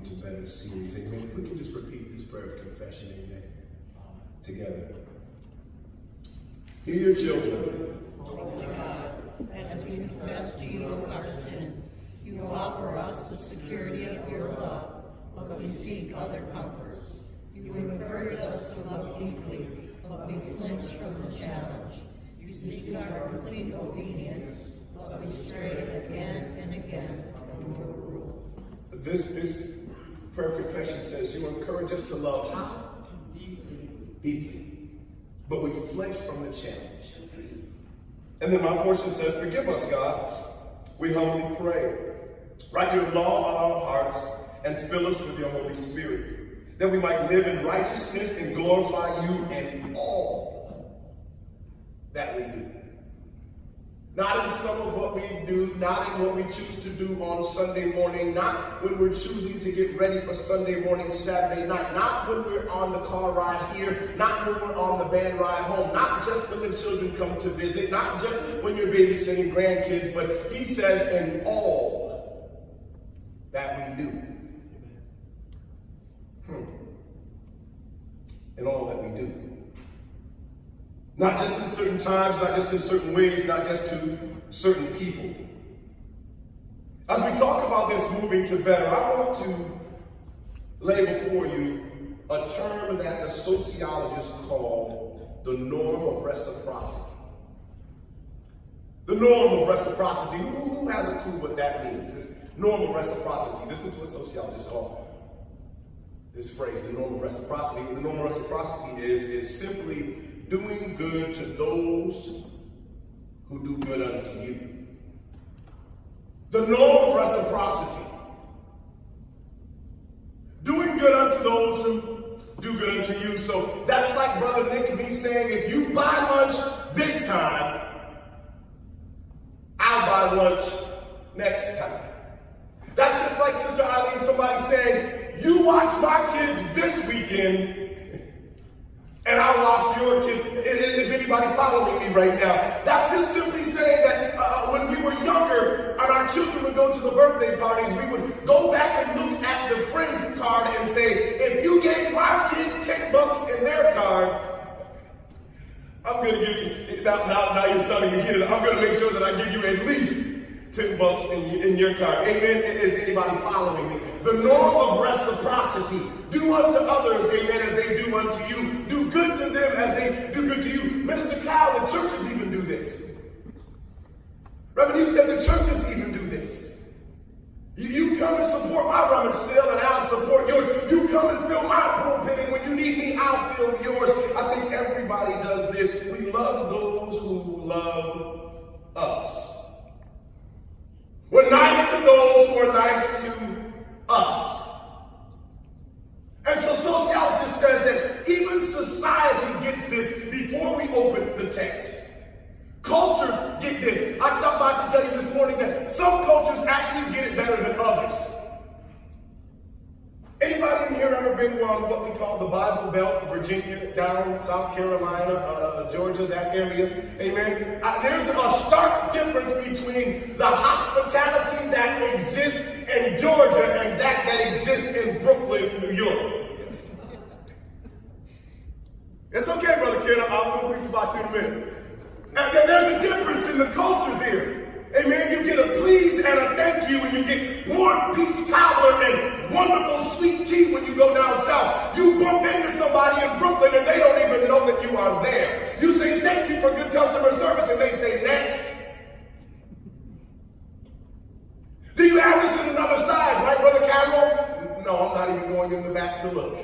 to Better series. Amen. If we can just repeat this prayer of confession, amen, together. Hear your children. Holy God, as we confess to you our sin, you offer us the security of your love, but we seek other comforts. You encourage us to love deeply, but we flinch from the challenge. You seek our complete obedience, but we stray again and again from your rule. This prayer of confession says you encourage us to love how? Deeply. But we flinch from the challenge. And then my portion says, forgive us, God. We humbly pray. Write your law on our hearts and fill us with your Holy Spirit, that we might live in righteousness and glorify you in all that we do. Not in some of what we do, not in what we choose to do on Sunday morning, not when we're choosing to get ready for Sunday morning, Saturday night, not when we're on the car ride here, not when we're on the van ride home, not just when the children come to visit, not just when you're babysitting grandkids, but he says in all that we do. In all that we do. Not just in certain times, not just in certain ways, not just to certain people. As we talk about this moving to better, I want to lay before you a term that the sociologists call the norm of reciprocity. The norm of reciprocity. Who has a clue what that means? This norm of reciprocity. This is what sociologists call this phrase, the norm of reciprocity. The norm of reciprocity is simply doing good to those who do good unto you. The norm of reciprocity. Doing good unto those who do good unto you. So that's like Brother Nick me saying, if you buy lunch this time, I'll buy lunch next time. That's just like Sister Eileen, somebody saying, you watch my kids this weekend, and I'll watch your kids. Is anybody following me right now? That's just simply saying that when we were younger and our children would go to the birthday parties, we would go back and look at the friend's card and say, if you gave my kid $10 in their card, I'm going to give you, now you're starting to hear it, I'm going to make sure that I give you at least $10 in your card. Amen. Is anybody following me? The norm of reciprocity. Do unto others, amen, as they do unto you. Do good to them as they do good to you. Minister Kyle, the churches even do this. Reverend, you said the churches even do this. You come and support my rummage sale and I'll support yours. You come and fill my pulpit and when you need me, I'll fill yours. I think everybody does this. We love those who love us. We're nice to those who are nice to us. And so sociologist says that even society gets this before we open the text. Cultures get this. I stopped by to tell you this morning that some cultures actually get it better than others. Anybody in here ever been on what we call the Bible Belt, Virginia, down South Carolina, Georgia, that area? Amen. There's a stark difference between the hospitality that exists in Georgia and that exists in Brooklyn, New York. It's okay, Brother Ken. I'm going to preach about you in a minute. And there's a difference in the culture there. Amen. You get a please and a thank you, and you get warm peach cobbler and wonderful sweet tea when you go down south. You bump into somebody in Brooklyn and they don't even know that you are there. You say thank you for good customer service and they say next. Do you have this in another size, right, Brother Carroll? No, I'm not even going in the back to look.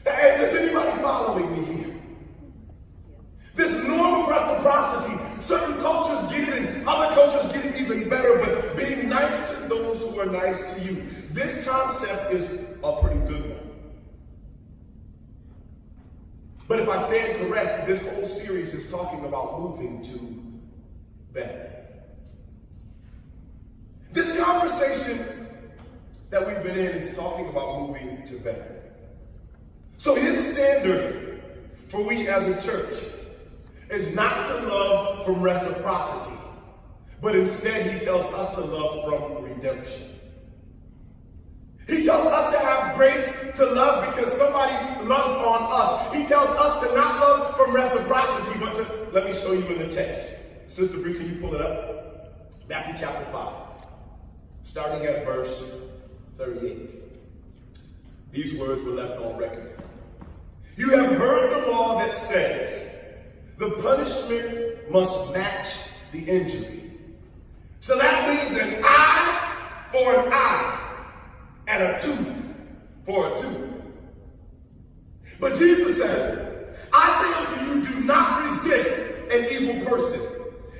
Hey, is anybody following me here? This norm of reciprocity, certain cultures get it and other cultures get it even better, but being nice to those who are nice to you. This concept is a pretty good one. But if I stand correct, this whole series is talking about moving to better. This conversation that we've been in is talking about moving to better. So his standard for we as a church is not to love from reciprocity, but instead he tells us to love from redemption. grace to love because somebody loved on us. He tells us to not love from reciprocity, but to, let me show you in the text. Sister Bree, can you pull it up? Matthew chapter 5, starting at verse 38. These words were left on record. You have heard the law that says the punishment must match the injury. So that means an eye for an eye and a tooth for a tooth. But Jesus says, I say unto you, do not resist an evil person.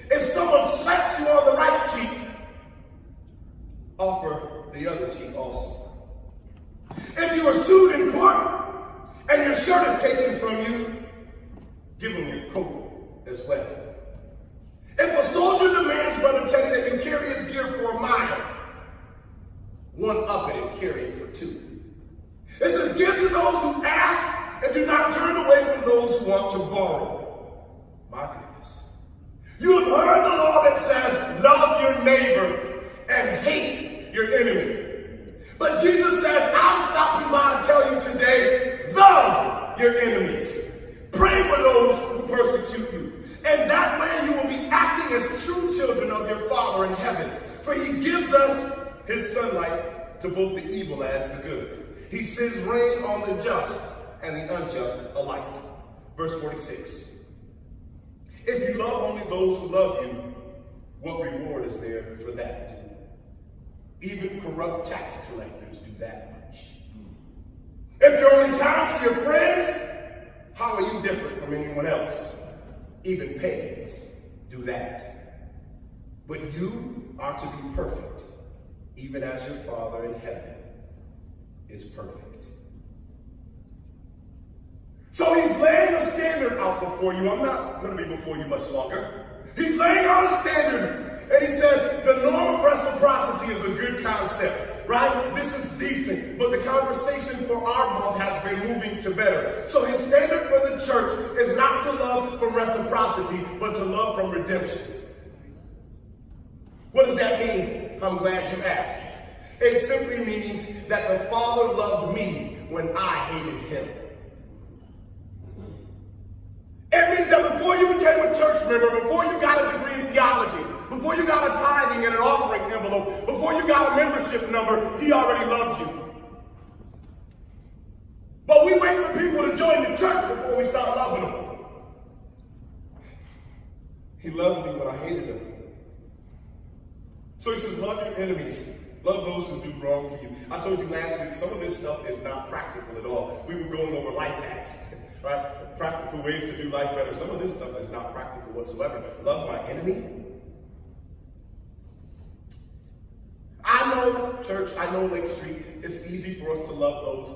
If someone slaps you on the right cheek, offer the other cheek also. If you are sued in court and your shirt is taken from you, give him your coat as well. If a soldier demands, Brother Teddy, that you carry his gear for a mile, one up it and carry it for 2. It says, give to those who ask and do not turn away from those who want to borrow. My goodness. You have heard the law that says, love your neighbor and hate your enemy. But Jesus says, I'll stop you by to tell you today, love your enemies. Pray for those who persecute you. And that way you will be acting as true children of your Father in heaven. For he gives us his sunlight to both the evil and the good. He sends rain on the just and the unjust alike. Verse 46. If you love only those who love you, what reward is there for that? Even corrupt tax collectors do that much. If you're only kind to your friends, how are you different from anyone else? Even pagans do that. But you are to be perfect, even as your Father in heaven is perfect. So he's laying a standard out before you. I'm not going to be before you much longer. He's laying out a standard. And he says the norm of reciprocity is a good concept, right? This is decent. But the conversation for our month has been moving to better. So his standard for the church is not to love from reciprocity, but to love from redemption. What does that mean? I'm glad you asked. It simply means that the Father loved me when I hated him. It means that before you became a church member, before you got a degree in theology, before you got a tithing and an offering envelope, before you got a membership number, he already loved you. But we wait for people to join the church before we start loving them. He loved me when I hated him. So he says, love your enemies. Love those who do wrong to you. I told you last week, some of this stuff is not practical at all. We were going over life hacks, right? Practical ways to do life better. Some of this stuff is not practical whatsoever. Love my enemy. I know, church, I know Lake Street, it's easy for us to love those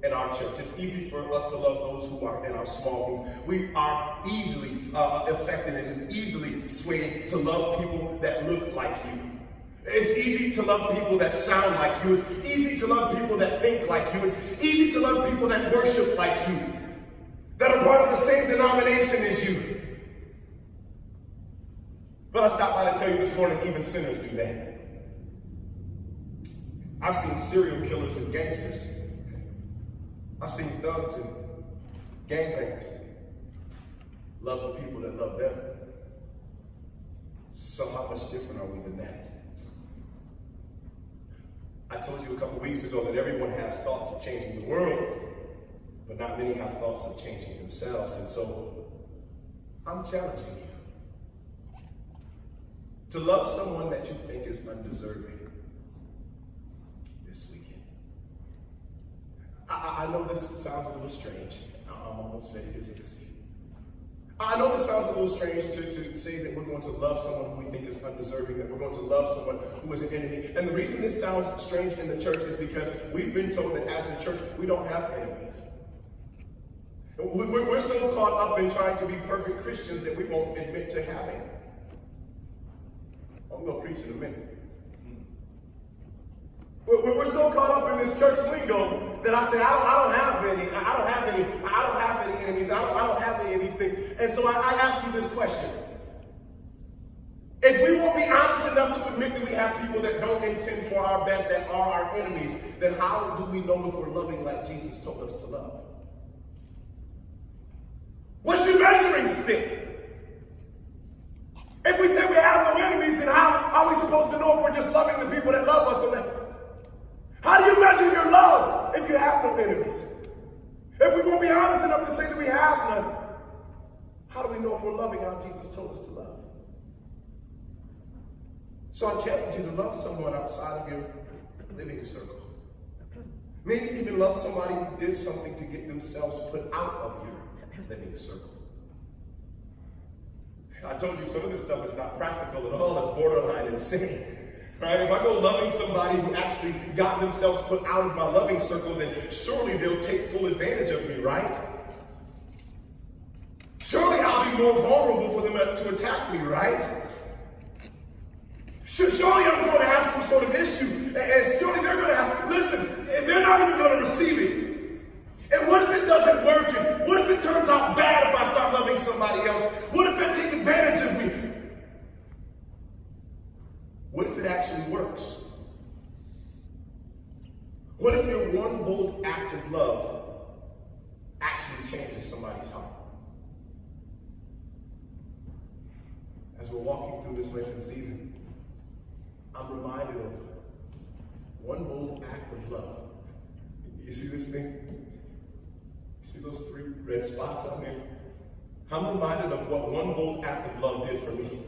in our church. It's easy for us to love those who are in our small group. We are easily affected and easily swayed to love people that look like you. It's easy to love people that sound like you. It's easy to love people that think like you. It's easy to love people that worship like you, that are part of the same denomination as you. But I stopped by to tell you this morning, even sinners do that. I've seen serial killers and gangsters. I've seen thugs and gangbangers love the people that love them. So how much different are we than that? I told you a couple weeks ago that everyone has thoughts of changing the world, but not many have thoughts of changing themselves. And so I'm challenging you to love someone that you think is undeserving this weekend. I know this sounds a little strange. I'm almost ready to take a seat. I know this sounds a little strange to say that we're going to love someone who we think is undeserving, that we're going to love someone who is an enemy. And the reason this sounds strange in the church is because we've been told that as the church, we don't have enemies. We're so caught up in trying to be perfect Christians that we won't admit to having. I'm going to preach in a minute. We're so caught up in this church lingo that I say, I don't have any enemies. I don't have any of these things. And so I ask you this question. if we won't be honest enough to admit that we have people that don't intend for our best, that are our enemies, then how do we know if we're loving like Jesus told us to love? What's your measuring stick? If we say we have no enemies, then how are we supposed to know if we're just loving the people that love us? Or not? How do you measure your love if you have no enemies? If we won't be honest enough to say that we have none, how do we know if we're loving how Jesus told us to love? So I challenge you to love someone outside of your living circle. Maybe even love somebody who did something to get themselves put out of your living circle. I told you some of this stuff is not practical at all. It's borderline insane. Right? If I go loving somebody who actually got themselves put out of my loving circle, then surely they'll take full advantage of me, right? Surely I'll be more vulnerable for them to attack me, right? Surely I'm going to have some sort of issue, and surely they're going to have, listen, they're not even going to receive it. And what if it doesn't work? And what if it turns out bad if I start loving somebody else? What if they take advantage of me? What if it actually works? What if your one bold act of love actually changes somebody's heart? As we're walking through this Lenten season, I'm reminded of one bold act of love. You see this thing? You see those 3 red spots on there? I'm reminded of what one bold act of love did for me.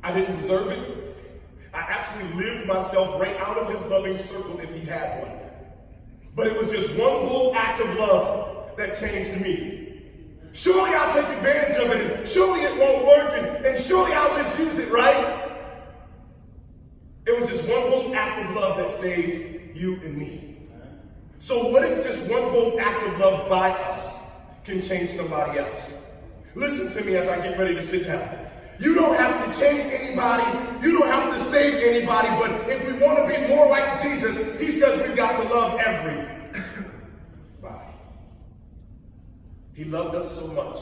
I didn't deserve it. I actually lived myself right out of his loving circle if he had one. But it was just one bold act of love that changed me. Surely I'll take advantage of it, and surely it won't work, and surely I'll misuse it, right? It was just one bold act of love that saved you and me. So what if just one bold act of love by us can change somebody else? Listen to me as I get ready to sit down. You don't have to change anybody. You don't have to save anybody. But if we want to be more like Jesus, he says we've got to love everybody. He loved us so much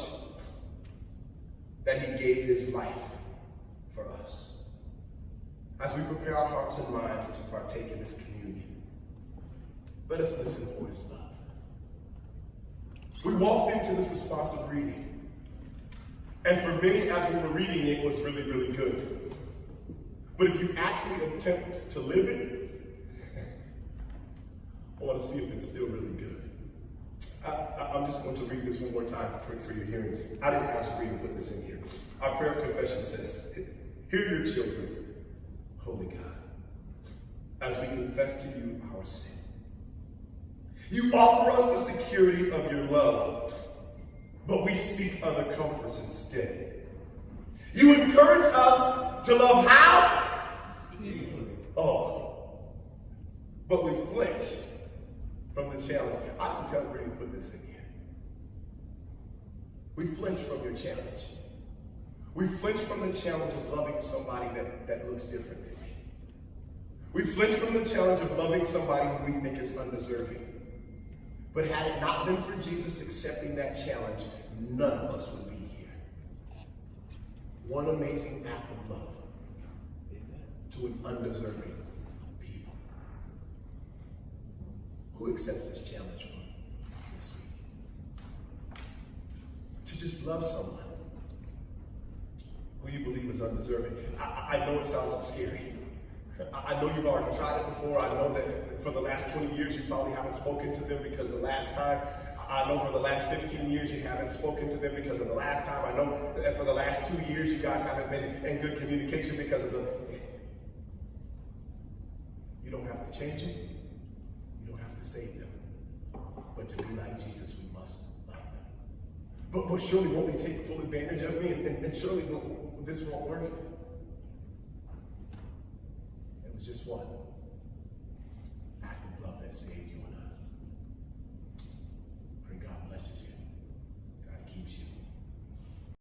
that he gave his life for us. As we prepare our hearts and minds to partake in this communion, let us listen for his love. We walked into this responsive reading. And for many, as we were reading it, was really, really good. But if you actually attempt to live it, I want to see if it's still really good. I'm just going to read this one more time for your hearing. I didn't ask for you to put this in here. Our prayer of confession says, "Hear your children, Holy God, as we confess to you our sin. You offer us the security of your love, but we seek other comforts instead. You encourage us to love how? Oh, but we flinch from the challenge. I can tell where you put this in here. We flinch from your challenge. We flinch from the challenge of loving somebody that looks different than me. We flinch from the challenge of loving somebody who we think is undeserving. But had it not been for Jesus accepting that challenge, none of us would be here. One amazing act of love to an undeserving people. Who accepts this challenge for this week? To just love someone who you believe is undeserving. I know it sounds scary. I know you've already tried it before. I know that for the last 20 years you probably haven't spoken to them because the last time. I know for the last 15 years you haven't spoken to them because of the last time. I know that for the last 2 years you guys haven't been in good communication because of the... You don't have to change it. You don't have to save them. But to be like Jesus, we must love them. But surely won't they take full advantage of me? And surely this won't work. It was just one act of love that saved you and I. Pray God blesses you.